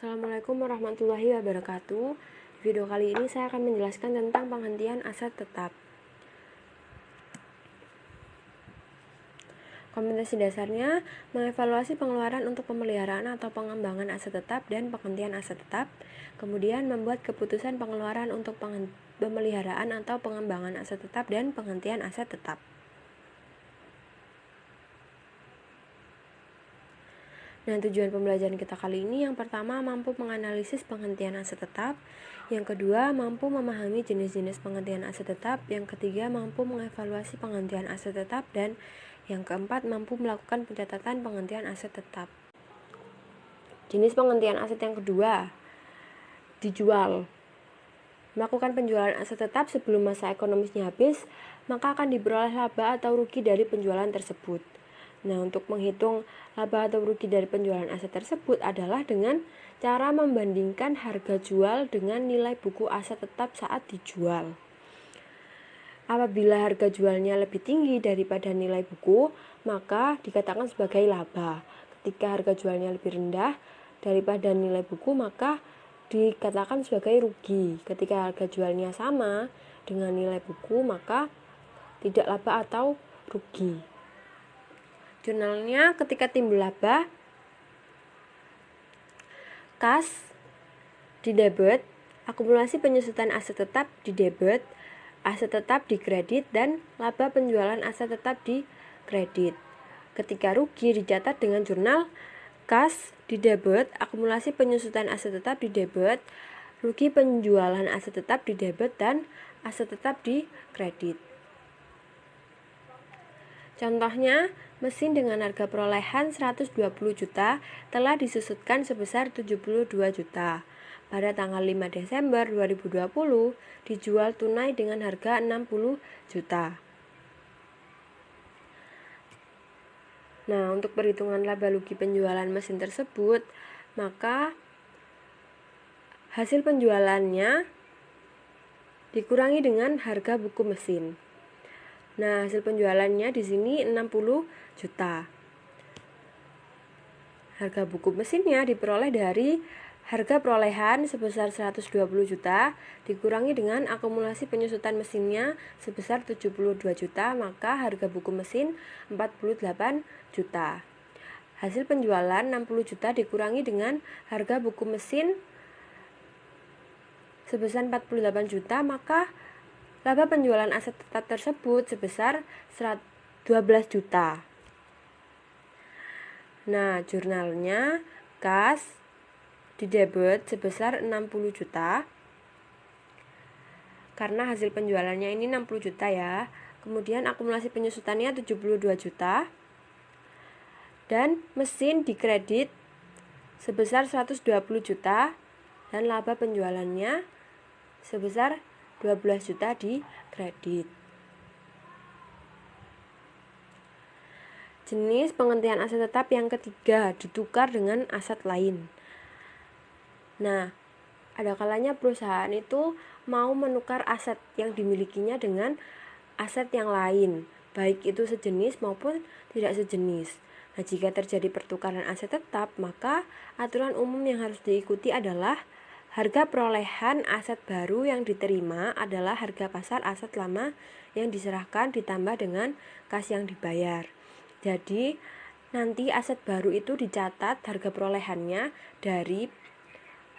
Assalamualaikum warahmatullahi wabarakatuh. Video kali ini saya akan menjelaskan tentang penghentian aset tetap. Kompetensi dasarnya mengevaluasi pengeluaran untuk pemeliharaan atau pengembangan aset tetap dan penghentian aset tetap, kemudian membuat keputusan pengeluaran untuk pemeliharaan atau pengembangan aset tetap dan penghentian aset tetap. Nah, tujuan pembelajaran kita kali ini yang pertama mampu menganalisis penghentian aset tetap, yang kedua mampu memahami jenis-jenis penghentian aset tetap, yang ketiga mampu mengevaluasi penghentian aset tetap, dan yang keempat mampu melakukan pencatatan penghentian aset tetap. Jenis penghentian aset yang kedua, dijual. Melakukan penjualan aset tetap sebelum masa ekonomisnya habis, maka akan diperoleh laba atau rugi dari penjualan tersebut. Nah, untuk menghitung laba atau rugi dari penjualan aset tersebut adalah dengan cara membandingkan harga jual dengan nilai buku aset tetap saat dijual. Apabila harga jualnya lebih tinggi daripada nilai buku, maka dikatakan sebagai laba. Ketika harga jualnya lebih rendah daripada nilai buku, maka dikatakan sebagai rugi. Ketika harga jualnya sama dengan nilai buku, maka tidak laba atau rugi. Jurnalnya ketika timbul laba, kas di debit, akumulasi penyusutan aset tetap di debit, aset tetap di kredit, dan laba penjualan aset tetap di kredit. Ketika rugi dicatat dengan jurnal kas di debit, akumulasi penyusutan aset tetap di debit, rugi penjualan aset tetap di debit, dan aset tetap di kredit. Contohnya, mesin dengan harga perolehan 120 juta telah disusutkan sebesar 72 juta. Pada tanggal 5 Desember 2020 dijual tunai dengan harga 60 juta. Nah, untuk perhitungan laba rugi penjualan mesin tersebut, maka hasil penjualannya dikurangi dengan harga buku mesin. Nah, hasil penjualannya di sini 60 juta. Harga buku mesinnya diperoleh dari harga perolehan sebesar 120 juta dikurangi dengan akumulasi penyusutan mesinnya sebesar 72 juta, maka harga buku mesin 48 juta. Hasil penjualan 60 juta dikurangi dengan harga buku mesin sebesar 48 juta, maka laba penjualan aset tetap tersebut sebesar 12 juta. Nah, jurnalnya kas di debit sebesar 60 juta. Karena hasil penjualannya ini 60 juta ya. Kemudian akumulasi penyusutannya 72 juta. Dan mesin dikredit sebesar 120 juta dan laba penjualannya sebesar 12 juta di kredit. Jenis penghentian aset tetap yang ketiga, ditukar dengan aset lain. Nah, ada kalanya perusahaan itu mau menukar aset yang dimilikinya dengan aset yang lain, baik itu sejenis maupun tidak sejenis. Nah, jika terjadi pertukaran aset tetap, maka aturan umum yang harus diikuti adalah harga perolehan aset baru yang diterima adalah harga pasar aset lama yang diserahkan ditambah dengan kas yang dibayar. Jadi, nanti aset baru itu dicatat harga perolehannya dari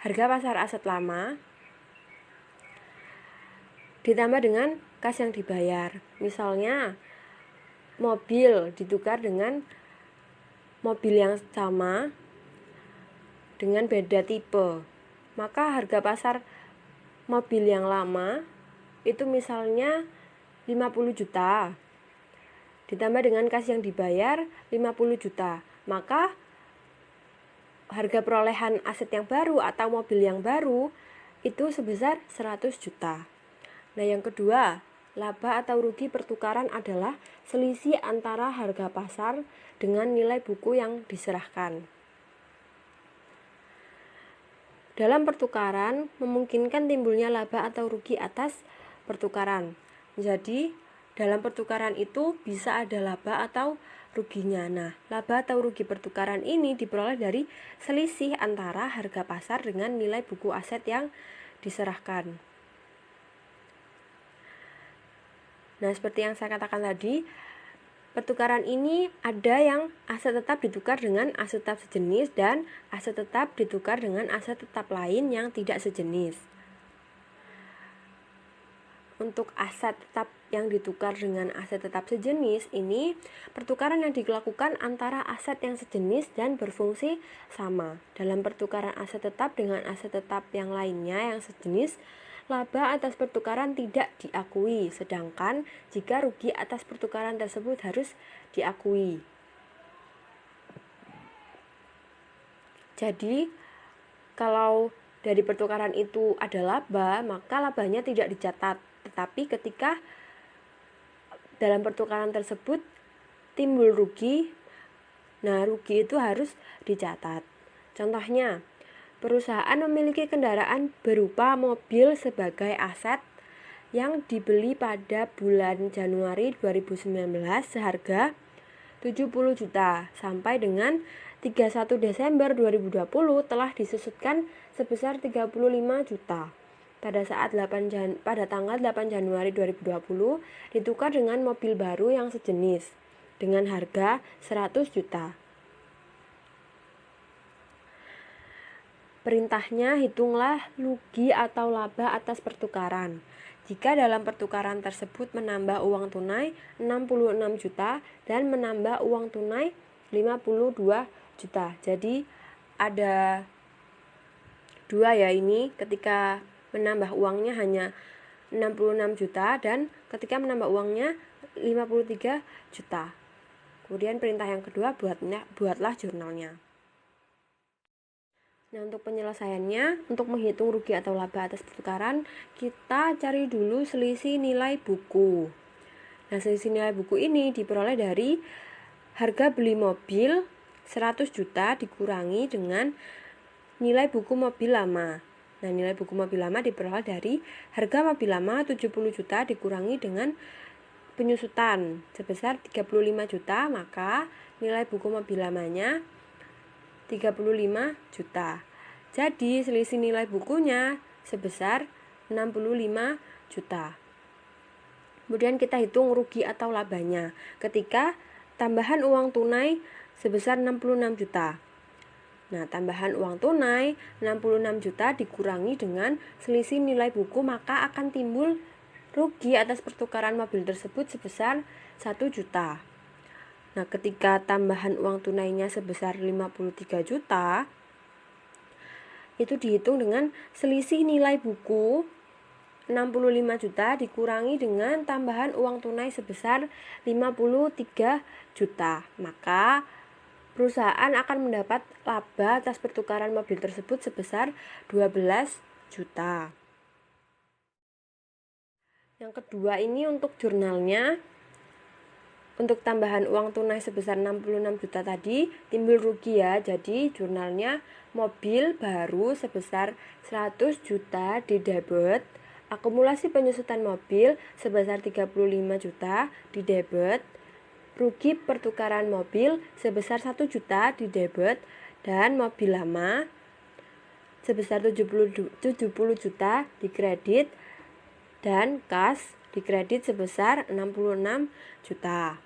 harga pasar aset lama ditambah dengan kas yang dibayar. Misalnya, mobil ditukar dengan mobil yang sama dengan beda tipe. Maka harga pasar mobil yang lama itu misalnya 50 juta ditambah dengan kas yang dibayar 50 juta. Maka harga perolehan aset yang baru atau mobil yang baru itu sebesar 100 juta. Nah, yang kedua, laba atau rugi pertukaran adalah selisih antara harga pasar dengan nilai buku yang diserahkan. Dalam pertukaran, memungkinkan timbulnya laba atau rugi atas pertukaran. Jadi, dalam pertukaran itu bisa ada laba atau ruginya. Nah, laba atau rugi pertukaran ini diperoleh dari selisih antara harga pasar dengan nilai buku aset yang diserahkan. Nah, seperti yang saya katakan tadi, pertukaran ini ada yang aset tetap ditukar dengan aset tetap sejenis dan aset tetap ditukar dengan aset tetap lain yang tidak sejenis. Untuk aset tetap yang ditukar dengan aset tetap sejenis ini, pertukaran yang dilakukan antara aset yang sejenis dan berfungsi sama. Dalam pertukaran aset tetap dengan aset tetap yang lainnya yang sejenis, laba atas pertukaran tidak diakui, sedangkan jika rugi atas pertukaran tersebut harus diakui. Jadi, kalau dari pertukaran itu ada laba, maka labanya tidak dicatat. Tetapi ketika dalam pertukaran tersebut timbul rugi, nah rugi itu harus dicatat. Contohnya, perusahaan memiliki kendaraan berupa mobil sebagai aset yang dibeli pada bulan Januari 2019 seharga 70 juta sampai dengan 31 Desember 2020 telah disusutkan sebesar 35 juta. Pada tanggal 8 Januari 2020 ditukar dengan mobil baru yang sejenis dengan harga 100 juta. Perintahnya, hitunglah rugi atau laba atas pertukaran. Jika dalam pertukaran tersebut menambah uang tunai 66 juta dan menambah uang tunai 52 juta. Jadi ada dua ya ini, ketika menambah uangnya hanya 66 juta dan ketika menambah uangnya 53 juta. Kemudian perintah yang kedua, buatlah jurnalnya. Nah, untuk penyelesaiannya, untuk menghitung rugi atau laba atas pertukaran, kita cari dulu selisih nilai buku. Nah, selisih nilai buku ini diperoleh dari harga beli mobil 100 juta dikurangi dengan nilai buku mobil lama. Nah, nilai buku mobil lama diperoleh dari harga mobil lama 70 juta dikurangi dengan penyusutan sebesar 35 juta, maka nilai buku mobil lamanya 35 juta. Jadi selisih nilai bukunya sebesar 65 juta. Kemudian kita hitung rugi atau labanya ketika tambahan uang tunai sebesar 66 juta. Nah, tambahan uang tunai 66 juta dikurangi dengan selisih nilai buku, maka akan timbul rugi atas pertukaran mobil tersebut sebesar 1 juta. Nah, ketika tambahan uang tunainya sebesar 53 juta, itu dihitung dengan selisih nilai buku 65 juta dikurangi dengan tambahan uang tunai sebesar 53 juta. Maka perusahaan akan mendapat laba atas pertukaran mobil tersebut sebesar 12 juta. Yang kedua ini untuk jurnalnya. Untuk tambahan uang tunai sebesar 66 juta tadi timbul rugi ya. Jadi jurnalnya mobil baru sebesar 100 juta di debit, akumulasi penyusutan mobil sebesar 35 juta di debit, rugi pertukaran mobil sebesar 1 juta di debit, dan mobil lama sebesar 70 juta di kredit, dan kas di kredit sebesar 66 juta.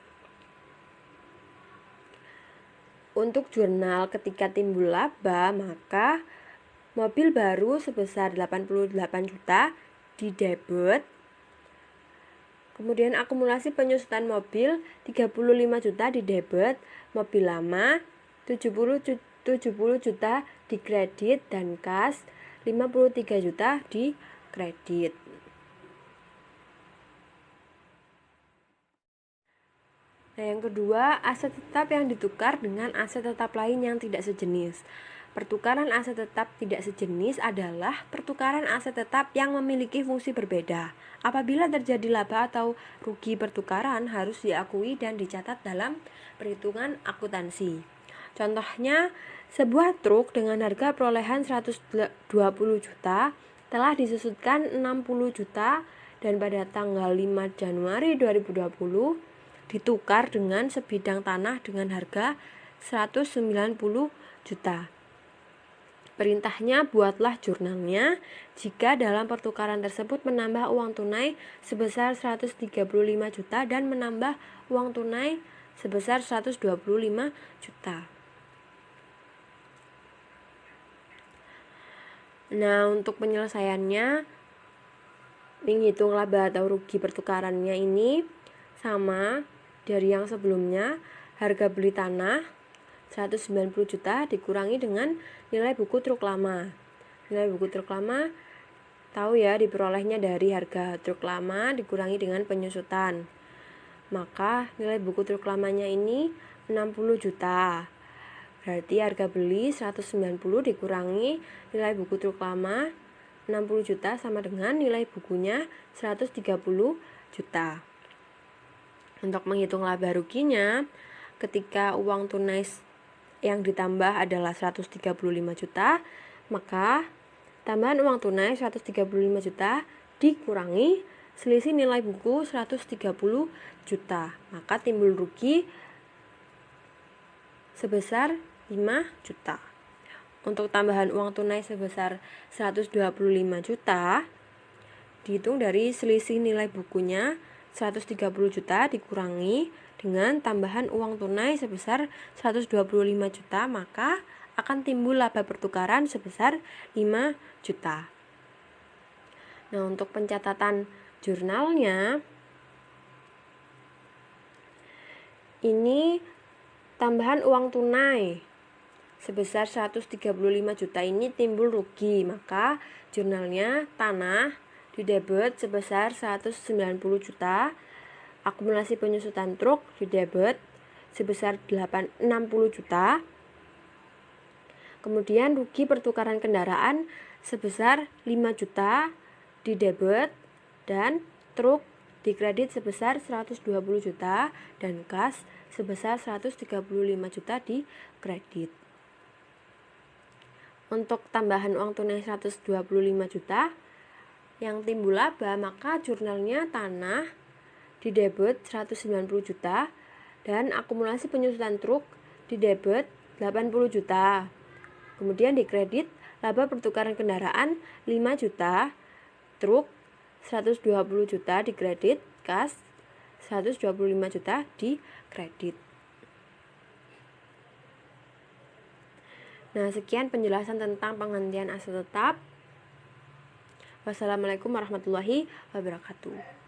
Untuk jurnal ketika timbul laba, maka mobil baru sebesar 88 juta di debit, kemudian akumulasi penyusutan mobil 35 juta di debit, mobil lama 70 juta di kredit, dan kas 53 juta di kredit. Nah, yang kedua, aset tetap yang ditukar dengan aset tetap lain yang tidak sejenis. Pertukaran aset tetap tidak sejenis adalah pertukaran aset tetap yang memiliki fungsi berbeda. Apabila terjadi laba atau rugi pertukaran harus diakui dan dicatat dalam perhitungan akuntansi. Contohnya, sebuah truk dengan harga perolehan 120 juta telah disusutkan 60 juta dan pada tanggal 5 Januari 2020 ditukar dengan sebidang tanah dengan harga 190 juta. Perintahnya, buatlah jurnalnya jika dalam pertukaran tersebut menambah uang tunai sebesar 135 juta dan menambah uang tunai sebesar 125 juta. Nah, untuk penyelesaiannya, menghitung laba atau rugi pertukarannya ini sama dari yang sebelumnya. Harga beli tanah 190 juta dikurangi dengan nilai buku truk lama. Nilai buku truk lama tahu ya, diperolehnya dari harga truk lama dikurangi dengan penyusutan. Maka nilai buku truk lamanya ini 60 juta. Berarti harga beli 190 dikurangi nilai buku truk lama 60 juta sama dengan nilai bukunya 130 juta. Untuk menghitung laba ruginya, ketika uang tunai yang ditambah adalah 135 juta, maka tambahan uang tunai 135 juta dikurangi selisih nilai buku 130 juta. Maka timbul rugi sebesar 5 juta. Untuk tambahan uang tunai sebesar 125 juta dihitung dari selisih nilai bukunya 130 juta dikurangi dengan tambahan uang tunai sebesar 125 juta, maka akan timbul laba pertukaran sebesar 5 juta. Nah, untuk pencatatan jurnalnya, ini tambahan uang tunai sebesar 135 juta ini timbul rugi, maka jurnalnya tanah di debit sebesar 190 juta, akumulasi penyusutan truk di debit sebesar 60 juta, kemudian rugi pertukaran kendaraan sebesar 5 juta di debit, dan truk di kredit sebesar 120 juta, dan kas sebesar 135 juta di kredit. Untuk tambahan uang tunai 125 juta yang timbul laba, maka jurnalnya tanah di debit 190 juta dan akumulasi penyusutan truk di debit 80 juta. Kemudian di kredit laba pertukaran kendaraan 5 juta, truk 120 juta di kredit, kas 125 juta di kredit. Nah, sekian penjelasan tentang penggantian aset tetap. Wassalamualaikum warahmatullahi wabarakatuh.